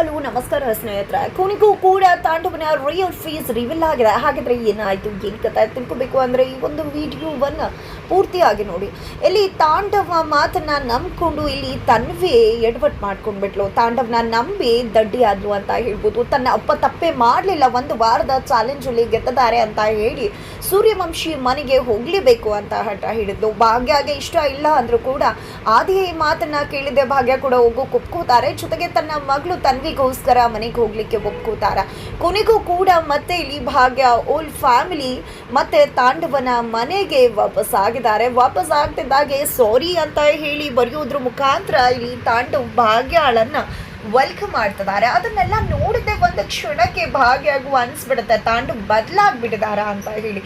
Hello ನಮಸ್ಕಾರ ಸ್ನೇಹಿತರೆ. ಕೊನೆಗೂ ಕೂಡ ತಾಂಡವನ ರಿಯಲ್ ಫೇಸ್ ರಿವೀಲ್ ಆಗಿದೆ. ಹಾಗಿದ್ರೆ ಏನಾಯಿತು, ಏನು ಕಥೆ ತಿಳ್ಕೊಬೇಕು ಅಂದರೆ ಈ ಒಂದು ವಿಡಿಯೋವನ್ನು ಪೂರ್ತಿಯಾಗಿ ನೋಡಿ. ಇಲ್ಲಿ ತಾಂಡವ ಮಾತನ್ನ ನಂಬಿಕೊಂಡು ಇಲ್ಲಿ ತನ್ವೇ ಎಡವಟ್ಟು ಮಾಡ್ಕೊಂಡ್ಬಿಟ್ಲು. ತಾಂಡವನ ನಂಬಿ ದಡ್ಡಿ ಆದ್ಲು ಅಂತ ಹೇಳ್ಬೋದು. ತನ್ನ ಅಪ್ಪ ತಪ್ಪೇ ಮಾಡಲಿಲ್ಲ, ಒಂದು ವಾರದ ಚಾಲೆಂಜಲ್ಲಿ ಗೆದ್ದಿದ್ದಾರೆ ಅಂತ ಹೇಳಿ ಸೂರ್ಯವಂಶಿ ಮನೆಗೆ ಹೋಗಲೇಬೇಕು ಅಂತ ಹಠ ಹಿಡಿದ್ಲು. ಭಾಗ್ಯಗೆ ಇಷ್ಟ ಇಲ್ಲ ಅಂದರೂ ಕೂಡ ಆದಿ ಮಾತನ್ನ ಕೇಳಿದೆ ಭಾಗ್ಯ ಕೂಡ ಹೋಗೋಕೆ ಒಪ್ಕೋತಾರೆ. ಜೊತೆಗೆ ತನ್ನ ಮಗಳು ತನ್ವಿಗೋಸ್ಕರ ಮನೆಗೆ ಹೋಗ್ಲಿಕ್ಕೆ ಒಪ್ಕೋತಾರ. ಕೊನೆಗೂ ಕೂಡ ಮತ್ತೆ ಇಲ್ಲಿ ಭಾಗ್ಯ ಓಲ್ಡ್ ಫ್ಯಾಮಿಲಿ ಮತ್ತೆ ತಾಂಡವನ ಮನೆಗೆ ವಾಪಸ್ ಆಗಿದ್ದಾರೆ. ವಾಪಸ್ ಆಗ್ತಿದ್ದಾಗೆ ಸಾರಿ ಅಂತ ಹೇಳಿ ಬರೆಯೋದ್ರ ಮುಖಾಂತರ ಇಲ್ಲಿ ತಾಂಡವ್ ಭಾಗ್ಯಳನ್ನ ವೆಲ್ಕಮ್ ಮಾಡ್ತಿದ್ದಾರೆ. ಅದನ್ನೆಲ್ಲ ನೋಡಿದೆ ಒಂದು ಕ್ಷಣಕ್ಕೆ ಭಾಗ್ಯಗೂ ಅನಿಸ್ಬಿಡುತ್ತೆ ತಾಂಡವ್ ಬದಲಾಗ್ಬಿಟ್ಟಿದಾರ ಅಂತ ಹೇಳಿ.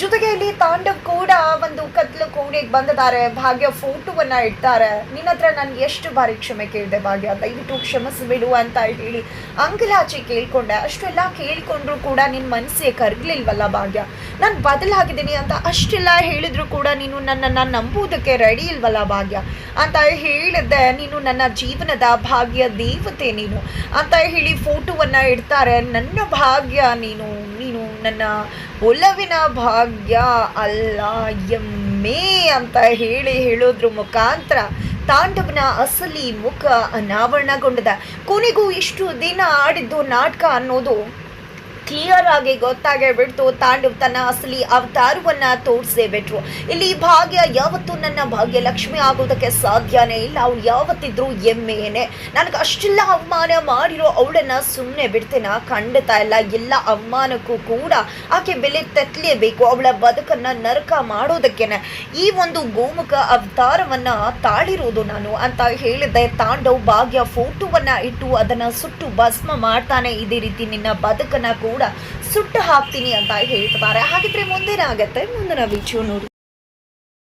ಜೊತೆಗೆ ಇಲ್ಲಿ ತಾಂಡವ್ ಕೂಡ ಒಂದು ಕತ್ಲು ಕೋಣೆಗೆ ಬಂದಿದ್ದಾರೆ. ಭಾಗ್ಯ ಫೋಟೋವನ್ನ ಇಡ್ತಾರೆ. ನಿನ್ನ ಹತ್ರ ನಾನು ಎಷ್ಟು ಬಾರಿ ಕ್ಷಮೆ ಕೇಳಿದೆ ಭಾಗ್ಯ, ದಯವಿಟ್ಟು ಕ್ಷಮಿಸ್ಬಿಡು ಅಂತ ಹೇಳಿ ಅಂಗಲಾಚಿ ಕೇಳ್ಕೊಂಡೆ. ಅಷ್ಟೆಲ್ಲ ಕೇಳ್ಕೊಂಡ್ರು ಕೂಡ ನಿನ್ನ ಮನಸ್ಸಿಗೆ ಕರಗಲಿಲ್ವಲ್ಲ ಭಾಗ್ಯ, ನಾನು ಬದಲಾಗಿದ್ದೀನಿ ಅಂತ ಅಷ್ಟೆಲ್ಲ ಹೇಳಿದ್ರು ಕೂಡ ನೀನು ನನ್ನನ್ನು ನಂಬುವುದಕ್ಕೆ ರೆಡಿ ಇಲ್ವಲ್ಲ ಭಾಗ್ಯ ಅಂತ ಹೇಳಿದ್ದೆ. ನೀನು ನನ್ನ ಜೀವನದ ಭಾಗ್ಯ ದೇವತೆ ನೀನು ಅಂತ ಹೇಳಿ ಫೋಟೋವನ್ನ ಇಡ್ತಾರೆ. ನನ್ನ ಭಾಗ್ಯ ನೀನು, ನೀನು ನನ್ನ ಒಲವಿನ ಭಾಗ್ಯ ಅಲ್ಲ ಎಮ್ಮೆ ಅಂತ ಹೇಳೋದ್ರ ಮುಖಾಂತರ ತಾಂಡವನ ಅಸಲಿ ಮುಖ ಅನಾವರಣಗೊಂಡಿದೆ. ಕೊನೆಗೂ ಇಷ್ಟು ದಿನ ಆಡಿದ್ದು ನಾಟಕ ಅನ್ನೋದು ಕ್ಲಿಯರ್ ಆಗಿ ಗೊತ್ತಾಗೇ ಬಿಡ್ತು. ತಾಂಡವ್ ತನ್ನ ಅಸಲಿ ಅವತಾರವನ್ನ ತೋರಿಸೇ ಬಿಟ್ರು. ಇಲ್ಲಿ ಭಾಗ್ಯ ಯಾವತ್ತೂ ನನ್ನ ಭಾಗ್ಯ ಲಕ್ಷ್ಮಿ ಆಗೋದಕ್ಕೆ ಸಾಧ್ಯನೇ ಇಲ್ಲ. ಅವಳು ಯಾವತ್ತಿದ್ರು ಎಮ್ಮೆಯೇನೆ. ನನಗೆ ಅಷ್ಟೆಲ್ಲ ಅವಮಾನ ಮಾಡಿರೋ ಅವಳನ್ನ ಸುಮ್ಮನೆ ಬಿಡ್ತೇನ? ಖಂಡಿತ ಇಲ್ಲ. ಎಲ್ಲ ಅವಮಾನಕ್ಕೂ ಕೂಡ ಆಕೆ ಬೆಲೆ ತೆತ್ತಲೇಬೇಕು. ಅವಳ ಬದುಕನ್ನ ನರಕ ಮಾಡೋದಕ್ಕೇನೆ ಈ ಒಂದು ಗೋಮುಖ ಅವತಾರವನ್ನ ತಾಳಿರೋದು ನಾನು ಅಂತ ಹೇಳಿದ್ದೆ. ತಾಂಡವ್ ಭಾಗ್ಯ ಫೋಟೋವನ್ನ ಇಟ್ಟು ಅದನ್ನ ಸುಟ್ಟು ಭಸ್ಮ ಮಾಡ್ತಾನೆ. ಇದೇ ರೀತಿ ನಿನ್ನ ಬದುಕನ್ನ ಕೂಡ ಸುಟ್ಟು ಹಾಕ್ತೀನಿ ಅಂತ ಹೇಳ್ತಾರೆ. ಹಾಗಿದ್ರೆ ಮುಂದೇನಾಗತ್ತೆ ಮುಂದಿನ ವಿಡಿಯೋ ನೋಡಿ.